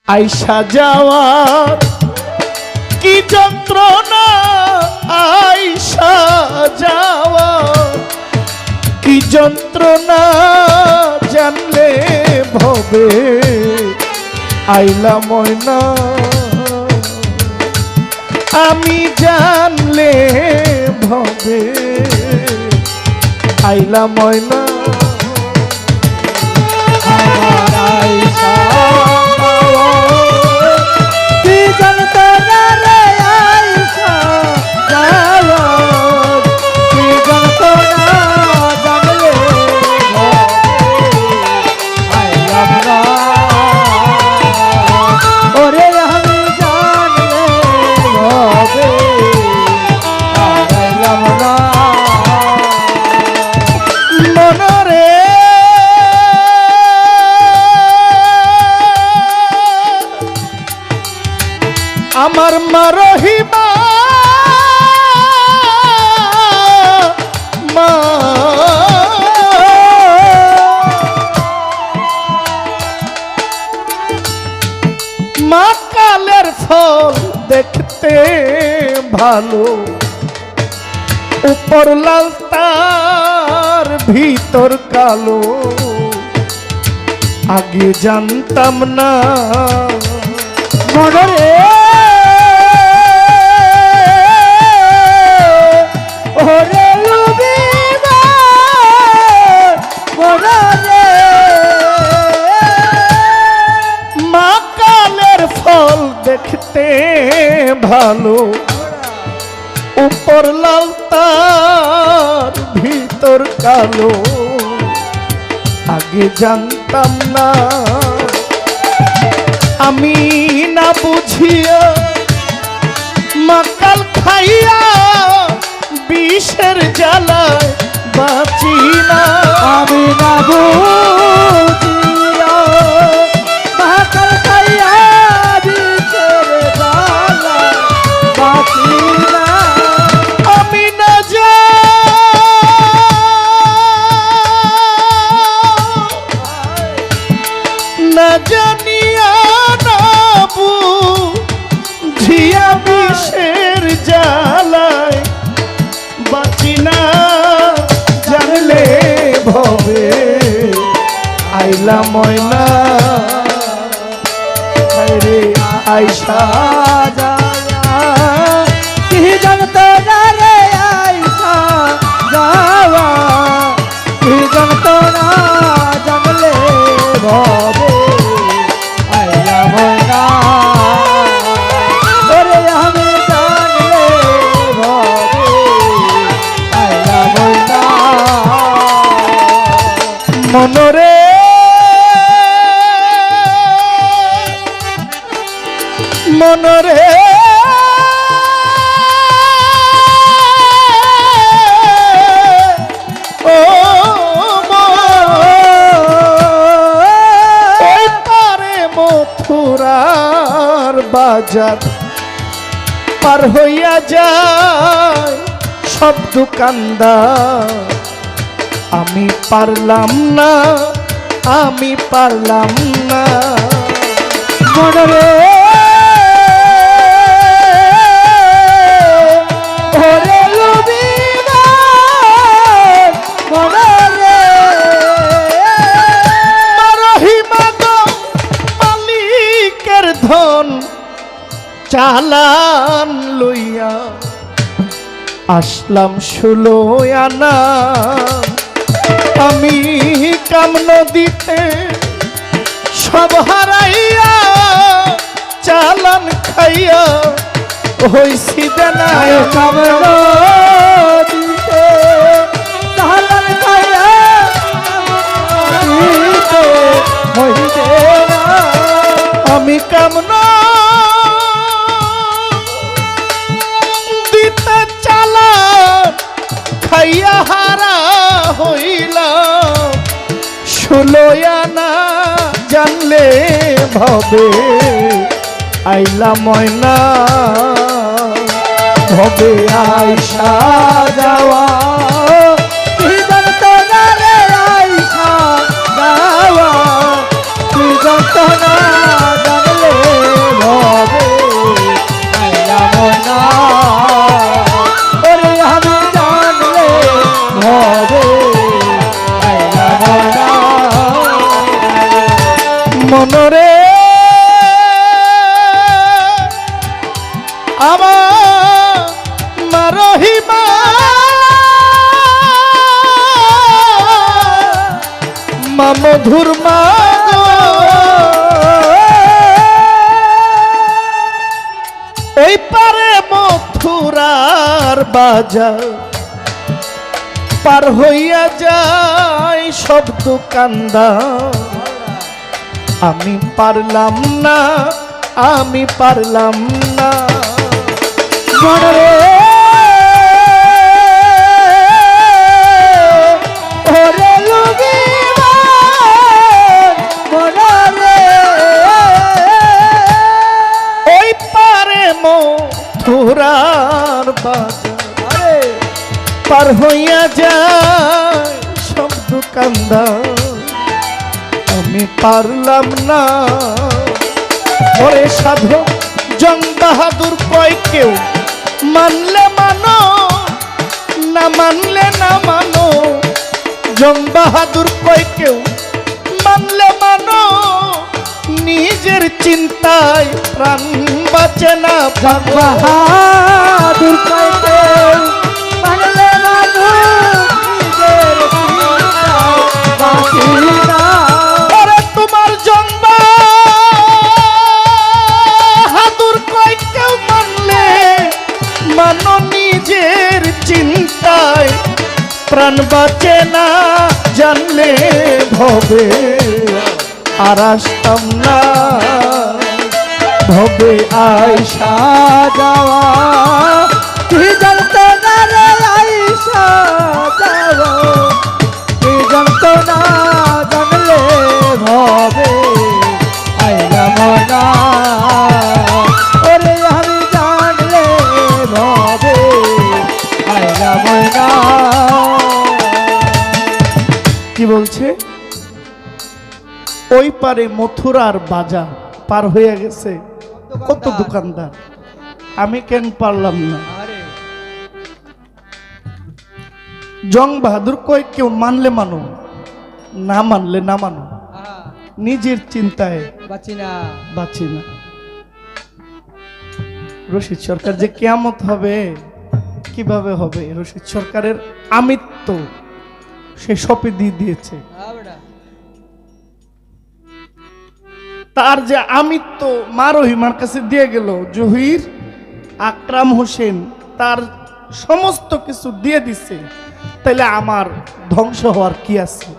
আইসা যাওয়ার কি যন্ত্রণা, আইসা যাওয়ার কি যন্ত্রণা জানলে ভবে আইলা ময়না, আমি জানলে ভবে আইলা ময়না। আমার মা রহিমা মা, মা কালের ফল দেখতে ভালো, উপর লাল তার ভিতর কালো, আগে জানতাম না মনরে ওরে লুবিবা মনরে, মা কালের ফল দেখতে ভালো, উপর লাল তার ভিতর কালো, আগে জানতাম না আমি না বুঝিয়া মাকাল খাইয়া বিষের জ্বালায় বাঁচি না, আমি না বুঝিয়া মাকাল খাইয়া বিষের জ্বালায় বাঁচি না, আমি না না জানিয়া ঝিয়া বিষের জ্বালায় বাঁচি না, জানলে ভবে আইলা ময়না, রে আইসা যাওয়া কি জানতো না রে আইসা যাওয়া কি জানতো না, জানলে ভবে আইলা ময়না, মনরে মনরে ও ওই পারে মথুরার বাজার পার হইয়া যায় সব দোকানদার, আমি পারলাম না, আমি পারলাম না মনরে ওরে লুবিবা মনরে, মা রহিমা গো মালিকের ধন চালান লইয়া আসলাম 16 আনা, আমি কাম নদীতে সব হারাইয়া চালান খাইয়া হইছি দেনা, কাম নদীতে চালান খাইয়া হইছি দেনা, আমি কাম নদীতে চালান খাইয়া হারা হইলাম 16 আনা, জানলে ভবে আইলা ময়না, ভবে আইসা যাওয়া কি জানতো না রে আইসা যাওয়া কি জানতো না, জানলে আমার রহিমা মা মধুর মা ওই পারে মথুরার বাজার পার হইয়া যায় সব দোকানদার আমি পারলাম না আমি পারলাম না মনরে ওরে লুগিবা মনরে ওই পারে মথুরার বাজার পার হইয়া যায় সব দোকানদার আমি পারলাম না ওরে সাধু জং বাহাদুর কয় কেউ মানলে মানো না মানলে না মানো জং বাহাদুর কয় কেউ মানলে মানো নিজের চিন্তায় প্রাণ বাঁচে না জং বাহাদুর কয় কেউ মানলে মানো নিজের চিন্তায় বাঁচে না ওরে তোমার জং বাহাদুর কয় কেউ মানলে মানো নিজের চিন্তায় প্রাণ বাঁচে না জানলে ভবে আর আসতাম না ভবে আয়সা যাওয়া কি জানতো না রে আয়সা যাওয়া কি জানতো না জানলে ভবে আইলাম না ওরে আমি জানলে ভবে আইলাম না কি বলছে ওই পারে মথুরার বাজার পার হয়ে গেছে কত দোকানদার আমি কেন পারলাম না জং বাহাদুর কয় কেউ মানলে মানো না মানলে না মানো নিজের চিন্তায় বাঁচি না রশিদ সরকার যে কিয়ামত হবে কিভাবে হবে রশিদ সরকারের আমিত্ব সে সপে দিয়ে দিয়েছে তার যে আমিত্ব মা রহিমার কাছে দিয়ে গেল জহির আকরাম হোসেন তার সমস্ত কিছু দিয়ে দিছে তাইলে আমার ধ্বংস হওয়ার কি আছে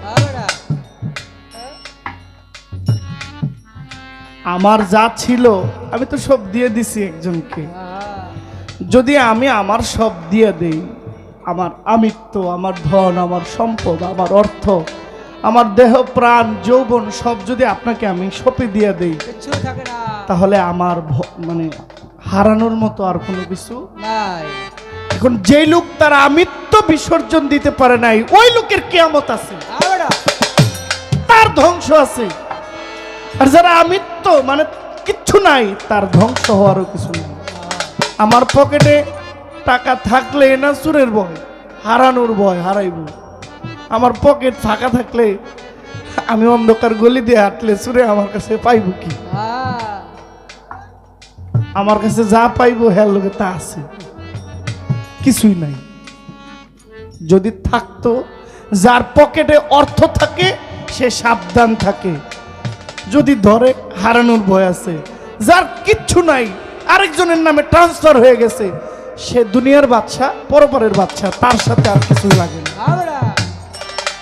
আমার যা ছিল আমি তো সব দিয়ে দিছি একজনকে যদি আমি আমার সব দিয়ে দেই আমার আমিত্ব আমার ধন আমার সম্পদ আমার অর্থ আমার দেহ প্রাণ যৌবন সব যদি আপনাকে আমি সঁপে দিয়ে দেই তাহলে আমার মানে হারানোর মতো আর কোনো কিছু নাই এখন যে লোক তার আমিত্ব বিসর্জন দিতে পারে নাই ওই লোকের কিয়ামত আছে তার ধ্বংস আছে আর যারা আমিত্ব মানে কিচ্ছু নাই তার ধ্বংস হওয়ারও কিছু নেই আমার পকেটে টাকা থাকলে না চুরের ভয় হারানোর ভয় হারাইব আমার পকেট ফাঁকা থাকলে আমি অন্ধকার গলি দিয়ে হাঁটলে চুরে আমার কাছে পাইব কি আমার কাছে যা পাইব হ্যাঁ লোকে তা আছে কিছুই নাই যদি থাকতো যার পকেটে অর্থ থাকে সে সাবধান থাকে যদি ধরে হারানোর ভয় আছে যার কিচ্ছু নাই আরেকজনের নামে ট্রান্সফার হয়ে গেছে সে দুনিয়ার বাদশা পরপরের বাদশা তার সাথে আর কিছু লাগে না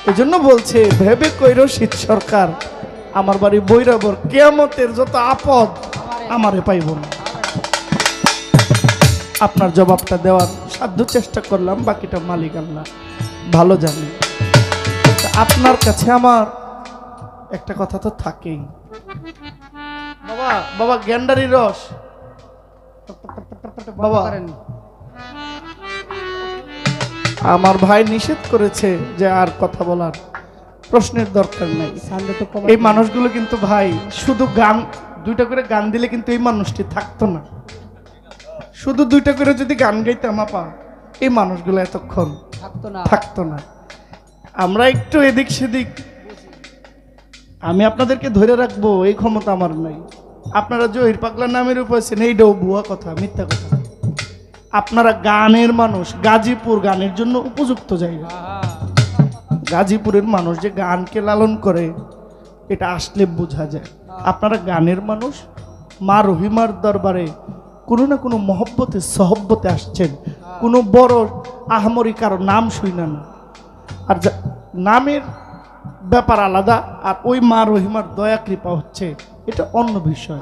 এই জন্য বলছে ভেবে কইর শীত সরকার আমার বাড়ি বৈরাবর কিয়ামতের যত আপদ আমারে পাইব না আপনার জবাবটা দেওয়ার সাধ্য চেষ্টা করলাম বাকিটা মালিক আল্লাহ ভালো জানে আপনার কাছে আমার একটা কথা তো থাকেই বাবা বাবা গ্যান্ডারি রস বাবা আমার ভাই নিষেধ করেছে যে আর কথা বলার প্রশ্নের দরকার নাই এই মানুষগুলো কিন্তু ভাই শুধু গান দুইটা করে গান দিলে কিন্তু এই মানুষটি থাকতো না শুধু দুইটা করে যদি গান গাইতাম আপা এই মানুষগুলো এতক্ষণ থাকতো না আমরা একটু এদিক সেদিক আমি আপনাদেরকে ধরে রাখবো এই ক্ষমতা আমার নাই আপনারা জহির পাগলার নামের উপর আছেন এইটাও ভুয়া কথা মিথ্যা কথা আপনারা গানের মানুষ, গাজীপুর গানের জন্য উপযুক্ত জায়গা। গাজীপুরের মানুষ যে গানকে লালন করে এটা আসলে বোঝা যায়। আপনারা গানের মানুষ, মা রহিমার দরবারে কোনো না কোনো মহব্বতে সহব্বতে আসছেন, কোনো বড় আহামরি কারো নাম শুই না। আর নামের ব্যাপার আলাদা, আর ওই মা রহিমার দয়া কৃপা হচ্ছে এটা অন্য বিষয়।